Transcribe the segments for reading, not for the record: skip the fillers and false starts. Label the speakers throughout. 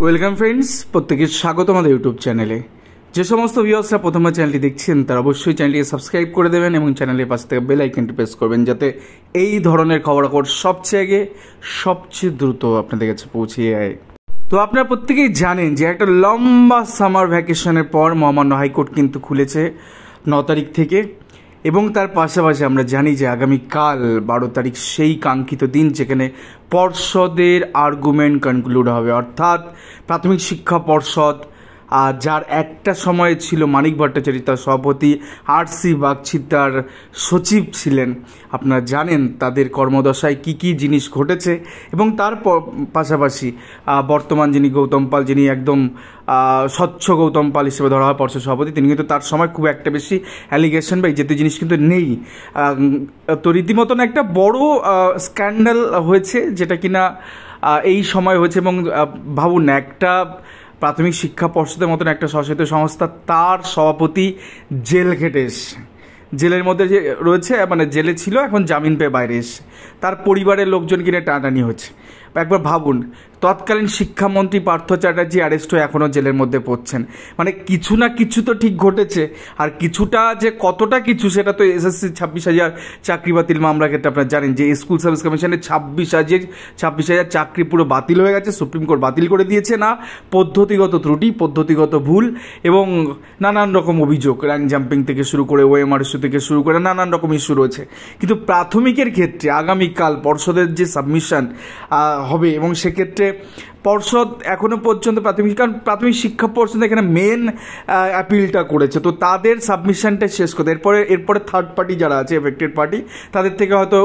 Speaker 1: Welcome friends, প্রত্যেকে স্বাগত আমাদের ইউটিউব চ্যানেলে। যে সমস্ত ভিউয়ার্সরা প্রথমবার চ্যানেলটি দেখছেন তারা অবশ্যই চ্যানেলটিকে সাবস্ক্রাইব করে দেবেন এবং চ্যানেলের পাশে থেকে বেল আইকনটি প্রেস করবেন, যাতে এই ধরনের খবরাখবর সবচেয়ে আগে সবচেয়ে দ্রুত আপনাদের কাছে পৌঁছে যায়। তো আপনারা প্রত্যেকেই জানেন যে একটা লম্বা সামার ভ্যাকেশনের পর মহামান্য হাইকোর্ট কিন্তু খুলেছে 9 তারিখ থেকে, এবং তার পাশাপাশি আমরা জানি যে আগামীকাল 12 তারিখ সেই কাঙ্ক্ষিত দিন যেখানে পর্ষদের আর্গুমেন্ট কনক্লুড হবে, অর্থাৎ প্রাথমিক শিক্ষা পর্ষদ যার একটা সময়ে ছিল মানিক ভট্টাচার্য তার সভাপতি, আর.সি. বাগচি তার সচিব ছিলেন। আপনারা জানেন তাদের কর্মদশায় কি কি জিনিস ঘটেছে, এবং তার পাশাপাশি বর্তমান যিনি গৌতম পাল, যিনি একদম স্বচ্ছ গৌতম পাল হিসেবে ধরা হয় পর্ষদ সভাপতি, তিনি কিন্তু তার সময় খুব একটা বেশি অ্যালিগেশন বা যেতে জিনিস কিন্তু নেই। তো রীতিমতন একটা বড় স্ক্যান্ডাল হয়েছে, যেটা কিনা এই সময় হয়েছে। এবং ভাবুন, একটা প্রাথমিক শিক্ষা পর্ষদের মতন একটা স্বশাসিত সংস্থা, তার সভাপতি জেল খেটে এসছে, জেলের মধ্যে যে রয়েছে, মানে জেলে ছিল, এখন জামিন পেয়ে বাইরে এসছে, তার পরিবারের লোকজন কিনে টানাটানি হচ্ছে। একবার ভাবুন, তৎকালীন শিক্ষামন্ত্রী পার্থ চ্যাটার্জি অ্যারেস্ট হয়ে এখনও জেলের মধ্যে পড়ছেন। মানে কিছু না কিছু তো ঠিক ঘটেছে, আর কিছুটা যে কতটা কিছু সেটা তো এসএসসি 26,000 চাকরি বাতিল মামলার ক্ষেত্রে আপনারা জানেন যে স্কুল সার্ভিস কমিশনের 26,000 চাকরি পুরো বাতিল হয়ে গেছে, সুপ্রিম কোর্ট বাতিল করে দিয়েছে। না পদ্ধতিগত ত্রুটি, পদ্ধতিগত ভুল এবং নানান রকম অভিযোগ, র্যাঙ্ক জাম্পিং থেকে শুরু করে ওএমআর ইস্যু থেকে শুরু করে নানান রকম ইস্যু রয়েছে। কিন্তু প্রাথমিকের ক্ষেত্রে আগামীকাল পর্ষদের যে সাবমিশন হবে, এবং সেক্ষেত্রে পর্ষদ এখনো পর্যন্ত প্রাথমিক শিক্ষা পর্ষদ এখানে মেন অ্যাপিলটা করেছে, তো তাদের সাবমিশনটা শেষ করতে এরপরে থার্ড পার্টি যারা আছে, এফেক্টেড পার্টি, তাদের থেকে হয়তো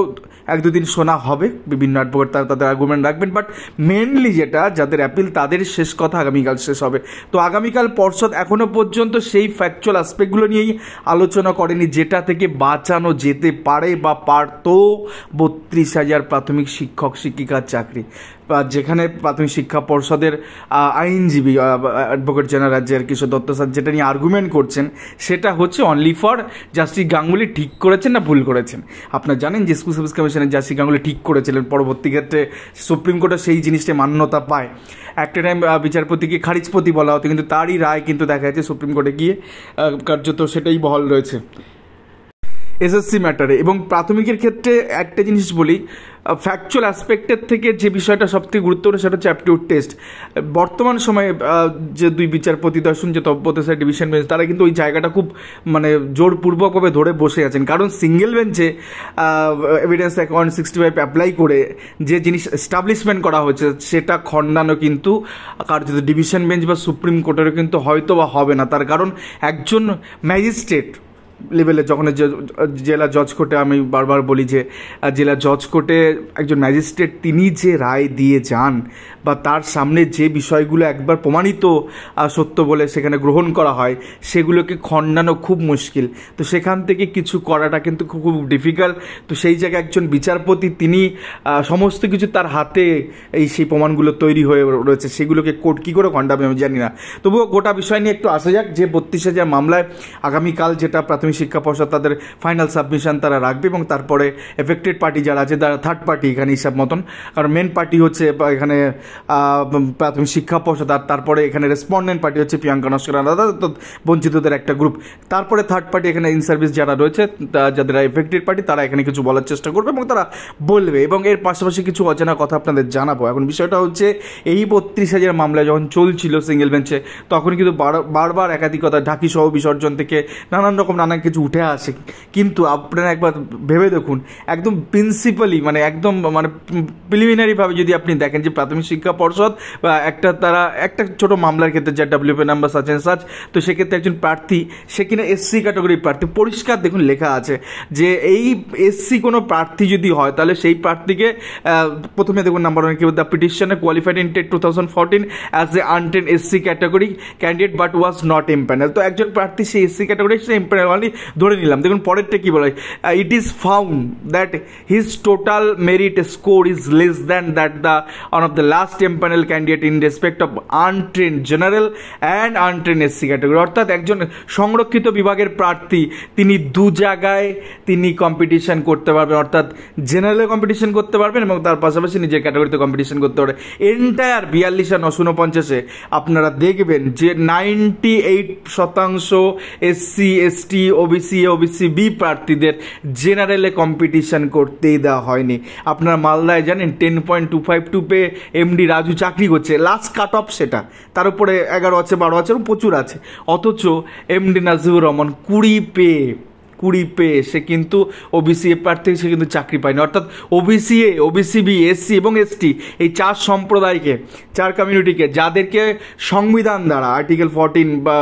Speaker 1: 1-2 দিন শোনা হবে, বিভিন্ন অ্যাডভোকেট তাদের আর্গুমেন্ট রাখবেন, বাট মেনলি যেটা যাদের অ্যাপিল তাদের শেষ কথা আগামীকাল শেষ হবে। তো আগামীকাল পর্ষদ এখনো পর্যন্ত সেই ফ্যাকচুয়াল অ্যাসপেক্টগুলো নিয়েই আলোচনা করেনি, যেটা থেকে বাঁচানো যেতে পারে বা পারত 32,000 প্রাথমিক শিক্ষক শিক্ষিকার চাকরি। যেখানে প্রাথমিক শিক্ষা পর্ষদের আইনজীবী অ্যাডভোকেট জেনারেল রাজ্যের কিশোর দত্ত স্যার যেটা নিয়ে আর্গুমেন্ট করছেন, সেটা হচ্ছে অনলি ফর জাস্টিস গাঙ্গুলি ঠিক করেছেন না ভুল করেছেন। আপনারা জানেন যে স্কুল সার্ভিস কমিশনের জাস্টিস গাঙ্গুলি ঠিক করেছিলেন, পরবর্তী ক্ষেত্রে সুপ্রিম কোর্টে সেই জিনিসটা মান্যতা পায়। একটা টাইম বিচারপতিকে খারিজপতি বলা হতো, কিন্তু তারই রায় কিন্তু দেখা যাচ্ছে সুপ্রিম কোর্টে গিয়ে কার্যত সেটাই বহাল রয়েছে এসএসসি ম্যাটারে। এবং প্রাথমিকের ক্ষেত্রে একটা জিনিস বলি, ফ্যাকচুয়াল অ্যাসপেক্টের থেকে যে বিষয়টা সবথেকে গুরুত্বপূর্ণ সেটা হচ্ছে অ্যাপটিটিউড টেস্ট। বর্তমান সময়ে যে 2 বিচারপতি দর্শন যে তব্যত স্যার ডিভিশন বেঞ্চ, তারা কিন্তু ওই জায়গাটা খুব মানে জোরপূর্বকভাবে ধরে বসে আছেন, কারণ সিঙ্গেল বেঞ্চে এভিডেন্স অ্যাকাউন্ট 65 অ্যাপ্লাই করে যে জিনিস এস্টাবলিশমেন্ট করা হয়েছে সেটা খণ্ডানো কিন্তু কার্যত ডিভিশন বেঞ্চ বা সুপ্রিম কোর্টেরও কিন্তু হয়তো বা হবে না। তার কারণ একজন ম্যাজিস্ট্রেট লেভেলে যখন জেলা জজ কোর্টে, আমি বারবার বলি যে জেলা জজ কোর্টে একজন ম্যাজিস্ট্রেট তিনি যে রায় দিয়ে যান, বা তার সামনে যে বিষয়গুলো একবার প্রমাণিত সত্য বলে সেখানে গ্রহণ করা হয়, সেগুলোকে খণ্ডানো খুব মুশকিল। তো সেখান থেকে কিছু করাটা কিন্তু খুব ডিফিকাল্ট। তো সেই জায়গায় একজন বিচারপতি তিনি সমস্ত কিছু তার হাতে সেই প্রমাণগুলো তৈরি হয়ে রয়েছে, সেগুলোকে কোর্ট কী করে খণ্ডাবে আমি জানি না। তবুও গোটা বিষয় নিয়ে একটু আসা যাক যে 32,000 মামলায় আগামীকাল যেটা প্রাথমিক শিক্ষা পর্ষদ তাদের ফাইনাল সাবমিশন তারা রাখবে, এবং তারপরে এফেক্টেড পার্টি যারা আছে তারা থার্ড পার্টি এখানে হিসাব মতন, কারণ মেন পার্টি হচ্ছে এখানে প্রাথমিক শিক্ষা পর্ষদ, আর তারপরে এখানে রেসপন্ডেন্ট পার্টি হচ্ছে প্রিয়াঙ্কা নস্কর আলাদা, তো বঞ্চিতদের একটা গ্রুপ, তারপরে থার্ড পার্টি এখানে ইন সার্ভিস যারা রয়েছে যাদের এফেক্টেড পার্টি, তারা এখানে কিছু বলার চেষ্টা করবে এবং তারা বলবে। এবং এর পাশাপাশি কিছু অজানা কথা আপনাদের জানাবো। এখন বিষয়টা হচ্ছে এই 32,000 মামলা যখন চলছিল সিঙ্গেল বেঞ্চে, তখন কিন্তু বারবার একাধিকতা ঢাকি সহ বিসর্জন থেকে নানান কিছু উঠে আসে, কিন্তু আপনারা একবার ভেবে দেখুন, একদম প্রিন্সিপালি মানে একদম মানে প্রিলিমিনারিভাবে যদি আপনি দেখেন যে প্রাথমিক শিক্ষা পর্ষদ বা তারা একটা ছোট মামলার ক্ষেত্রে যা WP number such and such, তো সেক্ষেত্রে একজন প্রার্থী সে কিনা SC ক্যাটাগরির প্রার্থী, পরিষ্কার দেখুন লেখা আছে যে এই SC কোনো প্রার্থী যদি হয় তাহলে সেই প্রার্থীকে প্রথমে দেখুন নাম্বার 1 কি দ্য পিটিশনে qualified in TET 2014 as a আনটেন SC category candidate but was not empanel. তো একজন প্রার্থী সেই SC ক্যাটাগরি সে এমপ্যানেল হয়নি, ধরে নিলাম। দেখুন পরেরটা কী বলে, it is found that his total merit score is less than that the one of the last empanel candidate in respect of untrained general and untrained SC category. অর্থাৎ একজন সংরক্ষিত বিভাগের প্রার্থী তিনি দু জায়গায় তিনি কম্পিটিশন করতে পারবেন, অর্থাৎ জেনারেলে কম্পিটিশন করতে পারবেন এবং তার পাশাপাশি নিজের ক্যাটাগরিতে কম্পিটিশন করতে পারবেন। এন্টায়ার 42 আর 949-এ আপনারা দেখবেন যে 98% SC ST OBC OBC B প্রার্থীদের জেনারেলে কম্পিটিশন করতেই দেওয়া হয়নি। আপনারা মালদায় জানেন 10.252 পেয়ে এমডি রাজু চাকরি করছে, লাস্ট কাট অফ সেটা, তার উপরে 11 আছে 12 আছে প্রচুর আছে, অথচ এমডি নাজিবুর রহমান 20 পেয়ে সে কিন্তু ওবিসি এ প্রার্থী সে কিন্তু চাকরি পায়নি। অর্থাৎ OBC A OBC B SC এবং এসটি এই 4 সম্প্রদায়কে 4 কমিউনিটিকে যাদেরকে সংবিধান দ্বারা আর্টিকেল 14 বা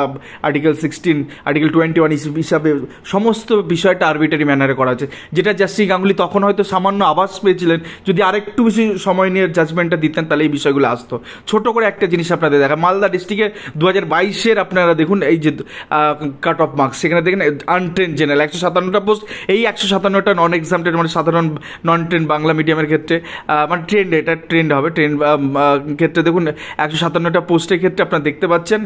Speaker 1: আর্টিকেল 16 আর্টিকেল 21 হিসাবে সমস্ত বিষয়টা আরবিটারি ম্যানারে করা হয়েছে, যেটা জাস্টিস গাঙ্গুলি তখন হয়তো সামান্য আভাস পেয়েছিলেন, যদি আরেকটু বেশি সময় নিয়ে জাজমেন্টটা দিতেন তাহলে এই বিষয়গুলো আসতো। ছোট করে একটা জিনিস আপনাদের দেখা, মালদা ডিস্ট্রিক্টের 2022-এর আপনারা দেখুন এই যে কাট অফ মার্কস, সেখানে দেখেন আনট্রেন্ড জেনারেল 157টা পোস্ট, এই 157টা নন এক্সামটেড মানে সাধারণ নন ট্রেন্ড বাংলা মিডিয়ামের ক্ষেত্রে মানে ট্রেন্ড, এটা ট্রেন্ড হবে, ট্রেন্ড ক্ষেত্রে দেখুন 157টা পোস্টের ক্ষেত্রে আপনারা দেখতে পাচ্ছেন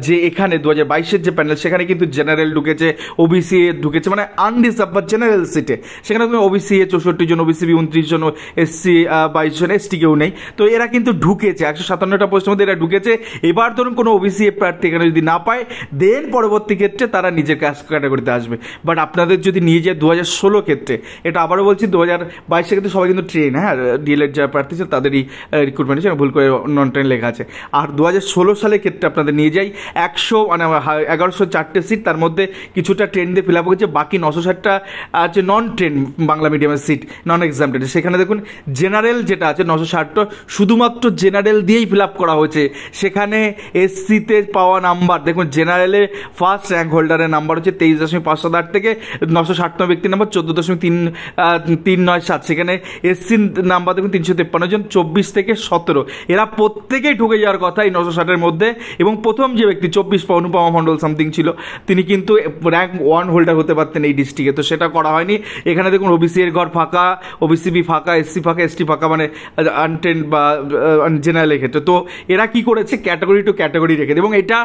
Speaker 1: যে এখানে 2022-এর যে প্যানেল সেখানে কিন্তু জেনারেল ঢুকেছে, ওবিসি এ ঢুকেছে, মানে আনরিজার্ভ বা জেনারেল সিটে সেখানে ওবিসি এ 64 জন, ওবিসি বি 29 জন, এসসি 22 জন, এসটি কেউ নেই। তো এরা কিন্তু ঢুকেছে 157টা পোস্টের মধ্যে এরা ঢুকেছে। এবার ধরুন কোনো ওবিসি এ প্রার্থী এখানে যদি না পায় দেন পরবর্তী ক্ষেত্রে তারা নিজের ক্যাটাগরিতে আসবে। বাট আপনাদের যদি নিয়ে যায় 2016 ক্ষেত্রে, এটা আবারও বলছি 2022 ক্ষেত্রে সবাই কিন্তু ট্রেন, হ্যাঁ ডিএলএড যারা প্রার্থী ছিল তাদেরই রিক্রুটমেন্ট হচ্ছে, ভুল করে নন ট্রেন লেখা আছে। আর 2016 সালের ক্ষেত্রে আপনাদের নিয়ে যাই 1104টে সিট, তার মধ্যে কিছুটা ট্রেন দিয়ে ফিল আপ হয়েছে, বাকি 960টা আছে নন ট্রেন বাংলা মিডিয়ামের সিট নন এক্সামটেড। সেখানে দেখুন জেনারেল যেটা আছে 960টা শুধুমাত্র জেনারেল দিয়েই ফিল আপ করা হয়েছে। সেখানে এসসিতে পাওয়া নাম্বার দেখুন, জেনারেলে ফার্স্ট র্যাঙ্ক হোল্ডারের নাম্বার হচ্ছে 23.508 থেকে 960 ব্যক্তির নাম্বার 14.397, সেখানে এসসি নাম্বার দেখুন 353 জন, 24 থেকে 17 এরা প্রত্যেকেই ঢুকে যাওয়ার কথা এই 960-এর মধ্যে। এবং প্রথম যে ব্যক্তি 24 অনুপমা মণ্ডল সামথিং ছিল, তিনি কিন্তু র্যাঙ্ক 1 হোল্ডার হতে পারতেন এই ডিস্ট্রিক্টে, তো সেটা করা হয়নি। এখানে দেখুন ওবিসি এর ঘর ফাঁকা, ওবিসি বি ফাঁকা, এসসি ফাঁকা, এসটি ফাঁকা, মানে আনট্রেন্ড বা জেনারেলের ক্ষেত্রে। তো এরা কি করেছে, ক্যাটাগরি টু ক্যাটাগরি রেখে, এবং এটা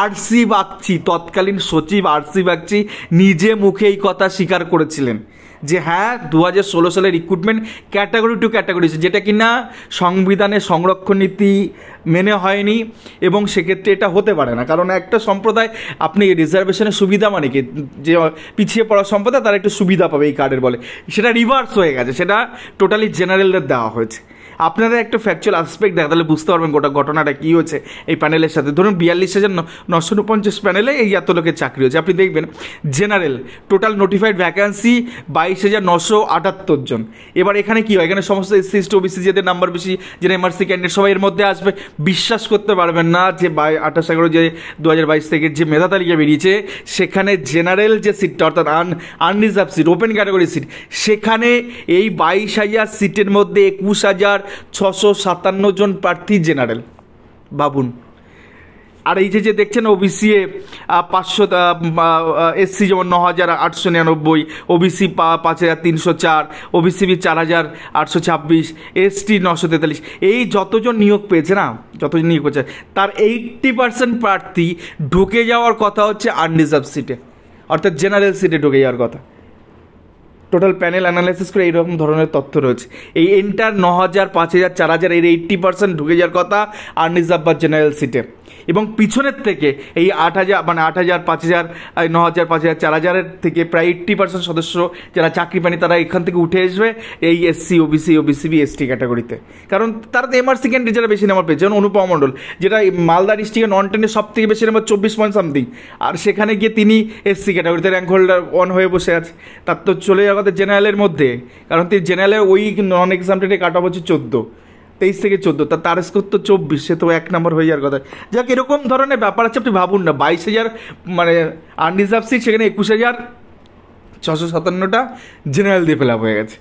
Speaker 1: আরসি বাগচি তৎকালীন সচিব আরসি বাগচি নিজে মুখে এই কথা স্বীকার করেছিলেন যে হ্যাঁ 2016 সালের রিক্রুটমেন্ট ক্যাটাগরি টু ক্যাটাগরি, যেটা কিনা সংবিধানের সংরক্ষণ নীতি মেনে হয়নি, এবং সেক্ষেত্রে এটা হতে পারে না। কারণ একটা সম্প্রদায় আপনি রিজার্ভেশনের সুবিধা মানে কি, যে পিছিয়ে পড়া সম্প্রদায় তারা একটু সুবিধা পাবে এই কার্ডের বলে, সেটা রিভার্স হয়ে গেছে, সেটা টোটালি জেনারেলদের দেওয়া হয়েছে। আপনারা একটা ফ্যাকচুয়াল আসপেক্ট দেখা, তাহলে বুঝতে পারবেন গোটা ঘটনাটা কী হয়েছে এই প্যানেলের সাথে। ধরুন 42,949 প্যানেলে এই এত লোকের চাকরি হয়েছে। আপনি দেখবেন জেনারেল টোটাল নোটিফাইড ভ্যাকান্সি 22,978 জন। এবার এখানে কী হয়, এখানে সমস্ত এসসি এসটি ওবিসি যাদের নাম্বার বেশি, যারা এমআরসি ক্যান্ডিডেট সবাই এর মধ্যে আসবে। বিশ্বাস করতে পারবেন না যে 28/11 যে 2022 থেকে যে মেধা তালিকা বেরিয়েছে, সেখানে জেনারেল যে সিটটা অর্থাৎ unreserved seat open category seat, সেখানে এই 22,000 সিটের মধ্যে 21,657 জন প্রার্থী জেনারেল, ভাবুন। আর এই যে দেখছেন ওবিসি এ 500, এসসি যেমন 9,899, ওবিসি 5,304, ওবিসি বি 4,826, এসটি 943, এই যতজন নিয়োগ পেয়েছে না, যতজন নিয়োগ পেয়েছে তার 80% প্রার্থী ঢুকে যাওয়ার কথা হচ্ছে আনরিজার্ভ সিটে, অর্থাৎ জেনারেল সিটে ঢুকে যাওয়ার কথা। টোটাল প্যানেল অ্যানালাইসিস করে এইরকম ধরনের তথ্য রয়েছে। এই এন্টার 9,000, 5,000, 4,000 এর 80% ঢুকে যাওয়ার কথা আনরিজার্ভ বা জেনারেল সিটে, এবং পিছনের থেকে এই 8,000 মানে 8,000, 5,000, 9,000, 5,000, 4,000-এর থেকে প্রায় 80% সদস্য যারা চাকরি পায়নি তারা এখান থেকে উঠে আসবে এই SC OBC OBC B ST ক্যাটাগরিতে। কারণ তারা তো এমআরসি ক্যান্ডিডেট যারা বেশি নাম্বার পেয়েছে, যেমন অনুপমা মণ্ডল যেটা মালদা ডিস্ট্রিক্টে নন টেনের সব থেকে বেশি নাম্বার 24 পয়েন্ট সামথিং, আর সেখানে গিয়ে তিনি এসসি ক্যাটাগরিতে র্যাঙ্ক হোল্ডার 1 হয়ে বসে আছে। তার তো চলে যাওয়া কথা জেনারেলের মধ্যে, কারণ তিনি জেনারেলের ওই নন এক্সামটেডে কাট অফ হচ্ছে 23 থেকে 14, তার স্কোর তো 24, সে তো 1 নম্বর হয়ে যাওয়ার কথা। যাক, এরকম ধরনের ব্যাপার আছে। আপনি ভাবুন না 22,000 মানে আনরিজার্ভ সিট, সেখানে 21,657টা জেনারেল দিয়ে ফেলা হয়ে গেছে।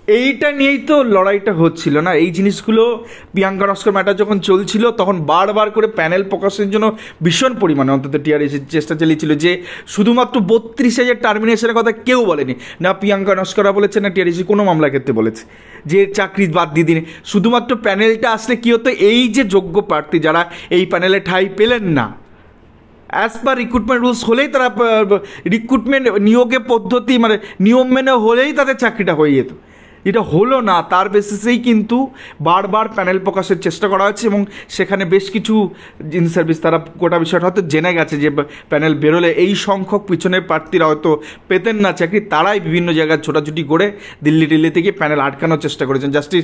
Speaker 1: এইটা নিয়েই তো লড়াইটা হচ্ছিল না। এই জিনিসগুলো প্রিয়াঙ্কা নস্কর ম্যাটার যখন চলছিল তখন বারবার করে প্যানেল প্রকাশের জন্য ভীষণ পরিমাণে অন্তত টিআরএসের চেষ্টা চালিয়েছিল যে শুধুমাত্র 32,000 টার্মিনেশনের কথা কেউ বলেনি, না প্রিয়াঙ্কা নস্করা বলেছে না টিআরএসি কোনো মামলার ক্ষেত্রে বলেছে যে চাকরি বাদ দিয়ে দিন। শুধুমাত্র প্যানেলটা আসলে কী হতো, এই যে যোগ্য প্রার্থী যারা এই প্যানেলে ঠাঁই পেলেন না, অ্যাজ পার রিক্রুটমেন্ট রুলস হলেই তারা রিক্রুটমেন্ট নিয়োগের পদ্ধতি মানে নিয়ম মেনে হলেই তাদের চাকরিটা হয়ে যেত। এটা হলো না, তার বেসিসেই কিন্তু বারবার প্যানেল প্রকাশের চেষ্টা করা হচ্ছে এবং সেখানে বেশ কিছু ইন সার্ভিস তারা গোটা বিষয়টা হয়তো জেনে গেছে যে প্যানেল বেরোলে এই সংখ্যক পিছনের প্রার্থীরা হয়তো পেতেন না চাকরি, তারাই বিভিন্ন জায়গায় ছোটাছুটি করে দিল্লি থেকে প্যানেল আটকানোর চেষ্টা করেছেন। জাস্টিস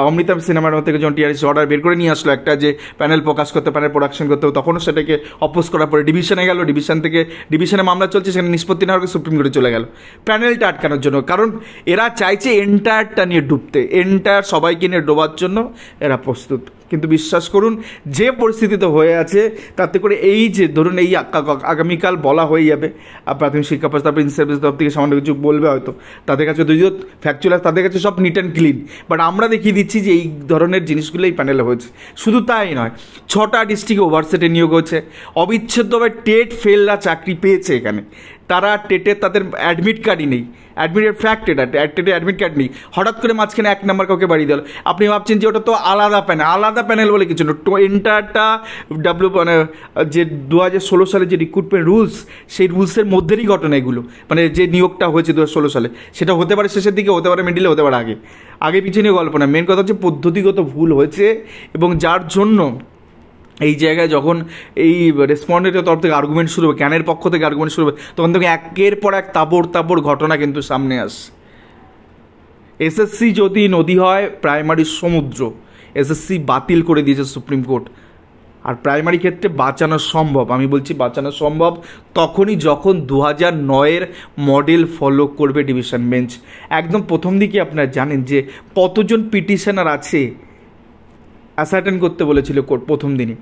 Speaker 1: অমিতাভ সিনেমার থেকে যখন টিআরএস অর্ডার বের করে নিয়ে আসলো একটা যে প্যানেল প্রকাশ করতে, প্যানেল প্রোডাকশন করতে, তখনও সেটাকে অপোজ করার পরে ডিভিশনে গেল, ডিভিশনে মামলা চলছে, সেখানে নিষ্পত্তি না হয়ে সুপ্রিম কোর্টে চলে গেল প্যানেলটা আটকানোর জন্য। কারণ এরা চাইছে এন্টায়ার নিয়ে ডুবতে, এন্টায়ার সবাইকে নিয়ে ডোবার জন্য এরা প্রস্তুত। কিন্তু বিশ্বাস করুন যে পরিস্থিতিতে হয়ে আছে তাতে করে এই যে ধরুন এই আগামীকাল বলা হয়ে যাবে প্রাথমিক শিক্ষা পর্ষদ, তারপরে ইন সার্ভিস তরফ থেকে সামান্য কিছু বলবে হয়তো, তাদের কাছে যদিও ফ্যাকচুয়াল, তাদের কাছে সব নিট অ্যান্ড ক্লিন, বাট আমরা দেখিয়ে দিচ্ছি যে এই ধরনের জিনিসগুলো এই প্যানেলে হয়েছে। শুধু তাই নয়, 6টা ডিস্ট্রিক্টে ওভারসেটে নিয়োগ হচ্ছে, অবিচ্ছেদ্যভাবে টেট ফেলরা চাকরি পেয়েছে এখানে, তারা টেটে তাদের অ্যাডমিট কার্ডই নেই, অ্যাডমিটের ফ্যাক্ট এটা, টেটে অ্যাডমিট কার্ড নেই, হঠাৎ করে মাঝখানে 1 নাম্বার কাউকে বাড়িয়ে দিল, আপনি ভাবছেন যে ওটা তো আলাদা প্যানেল বলে কিছু না, এন্টারটা মানে যে 2016 সালে যে রিক্রুটমেন্ট রুলস, সেই রুলসের মধ্যেরই ঘটনা এগুলো, মানে যে নিয়োগটা হয়েছে 2016 সালে, সেটা হতে পারে শেষের দিকে, হতে পারে মিডিলে, হতে পারে আগে পিছনে গল্প না। মেন কথা হচ্ছে পদ্ধতিগত ভুল হয়েছে এবং যার জন্য এই জায়গায় যখন এই রেসপন্ডেন্টের তরফ থেকে আর্গুমেন্ট শুরু হবে, ক্যানের পক্ষ থেকে আর্গুমেন্ট শুরু হবে, তখন থেকে একের পর এক তাবড় ঘটনা কিন্তু সামনে আসে। এসএসসি যদি নদী হয়, প্রাইমারি সমুদ্র, এসএসসি বাতিল করে দিয়েছে সুপ্রিম কোর্ট। আর প্রাইমারি ক্ষেত্রে বাঁচানো সম্ভব, আমি বলছি বাঁচানো সম্ভব তখনই যখন 2009-এর মডেল ফলো করবে ডিভিশন বেঞ্চ। একদম প্রথম দিকে আপনারা জানেন যে কতজন পিটিশনার আছে অ্যাসার্টেন করতে বলেছিল কোর্ট প্রথম দিনই,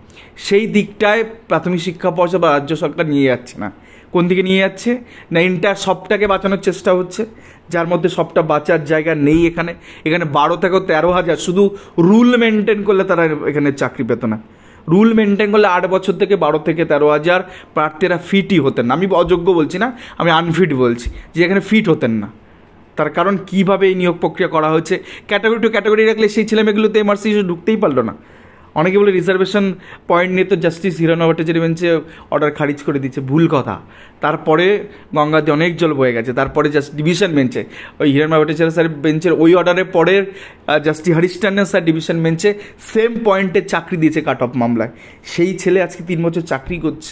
Speaker 1: সেই দিকটায় প্রাথমিক শিক্ষা পর্ষদ বা রাজ্য সরকার নিয়ে যাচ্ছে না। কোন দিকে নিয়ে যাচ্ছে না, এন্টার সবটাকে বাঁচানোর চেষ্টা হচ্ছে, যার মধ্যে সবটা বাঁচার জায়গা নেই। এখানে 12 থেকে 13,000 শুধু রুল মেনটেন করলে তারা এখানে চাকরি পেত না। রুল মেনটেন করলে 8 বছর থেকে 12 থেকে 13,000 প্রার্থীরা ফিটই হতেন না। আমি অযোগ্য বলছি না, আমি আনফিট বলছি, যে এখানে ফিট হতেন না। তার কারণ কীভাবে এই নিয়োগ প্রক্রিয়া করা হচ্ছে, ক্যাটাগরি টু ক্যাটাগরি রাখলে সেই ছেলেমেয়েগুলোতে এমআরসি ঢুকতেই পারলো না। অনেকে বলে রিজার্ভেশন পয়েন্ট নিয়ে তো জাস্টিস হিরণ ভট্টাচার্য বেঞ্চে অর্ডার খারিজ করে দিচ্ছে, ভুল কথা। তারপরে গঙ্গাতে অনেক জল বয়ে গেছে, তারপরে জাস্ট ডিভিশন বেঞ্চে ওই হিরণ ভট্টাচার্য স্যার বেঞ্চের ওই অর্ডারের পরের justice Harish Tandon sir division বেঞ্চে সেম পয়েন্টে চাকরি দিয়েছে কাট অফ মামলায়। সেই ছেলে আজকে 3 বছর চাকরি করছে,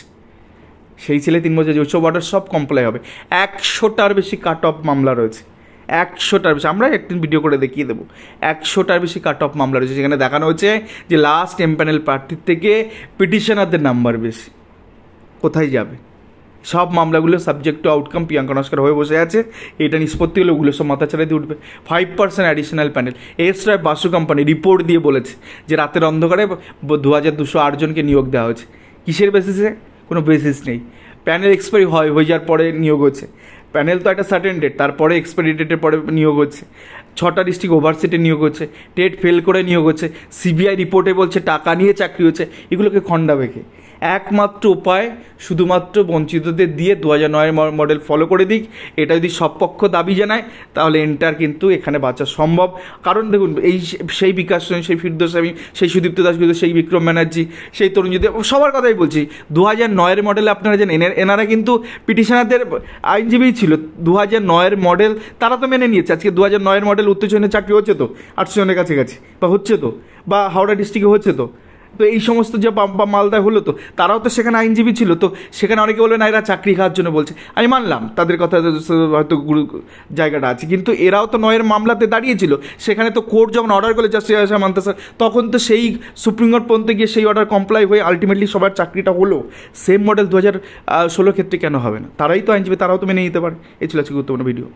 Speaker 1: সেই ছেলে 3 বছর ওইসব অর্ডার সব কমপ্লাই হবে। 100টার বেশি কাট অফ মামলা রয়েছে, 100টার বেশি, আমরা একদিন ভিডিও করে দেখিয়ে দেবো। 100টার বেশি কাট অফ মামলা রয়েছে, যেখানে দেখানো হচ্ছে যে লাস্ট এমপ্যানেল প্রার্থীর থেকে পিটিশনারদের নাম্বার বেশি। কোথায় যাবে? সব মামলাগুলো subject to outcome Priyanka Naskar হয়ে বসে আছে, এটা নিষ্পত্তি হলে ওগুলো সব মাথা ছাড়াই দিয়ে উঠবে। 5% অ্যাডিশনাল প্যানেল, এস রায় বাসু কোম্পানি রিপোর্ট দিয়ে বলেছে যে রাতের অন্ধকারে 2208 জনকে নিয়োগ দেওয়া হয়েছে। কিসের বেসিসে? কোনো বেসিস নেই। প্যানেল এক্সপায়ারি হয়ে যাওয়ার পরে নিয়োগ হচ্ছে, প্যানেল তো একটা সার্টেন ডেট, তারপরে এক্সপায়ারি ডেটের পরে নিয়োগ হচ্ছে। 6টা ডিস্ট্রিক্ট ওভারসিটে নিয়োগ হচ্ছে, টেট ফেল করে নিয়োগ হচ্ছে, সিবিআই রিপোর্টে বলছে টাকা নিয়ে চাকরি হচ্ছে। এগুলোকে খণ্ডাবে কে? একমাত্র উপায় শুধুমাত্র বঞ্চিতদের দিয়ে 2009-এর মডেল ফলো করে দিক। এটা যদি সব পক্ষ দাবি জানায় তাহলে এন্টার কিন্তু এখানে বাঁচা সম্ভব। কারণ দেখুন, এই সেই বিকাশ সেন, সেই ফিরদৌস আমি, সেই সুদীপ্ত দাশগুপ্ত, সেই বিক্রম ব্যানার্জি, সেই তরুণজ্যোতি, সবার কথাই বলছি। 2009-এর মডেলে আপনারা জানেন এনারা কিন্তু পিটিশনারদের আইনজীবী ছিল। 2009-এর মডেল তারা তো মেনে নিয়েছে। আজকে 2009-এর মডেল উত্তেজনের চাকরি হচ্ছে তো 800 জনের কাছাকাছি, বা হচ্ছে তো, বা হাওড়া ডিস্ট্রিক্টে হচ্ছে তো। তো এই সমস্ত যে মালদায় হলো, তো তারাও তো সেখানে আইনজীবী ছিল। তো সেখানে অনেকে বলবে না এরা চাকরি খাওয়ার জন্য বলছে, আমি মানলাম তাদের কথা হয়তো জায়গাটা আছে, কিন্তু এরাও তো 9-এর মামলাতে দাঁড়িয়েছিল। সেখানে তো কোর্ট যখন অর্ডার করলে জাস্টিস মানতে স্যার, তখন তো সেই সুপ্রিম কোর্ট পর্যন্ত গিয়ে সেই অর্ডার কমপ্লাই হয়ে আলটিমেটলি সবার চাকরিটা হলো। সেম মডেল 2016 ক্ষেত্রে কেন হবে না? তারাই তো আইনজীবী, তারাও তো মেনে নিতে পারে। এই ছিল আজকে গুরুত্বপূর্ণ ভিডিও।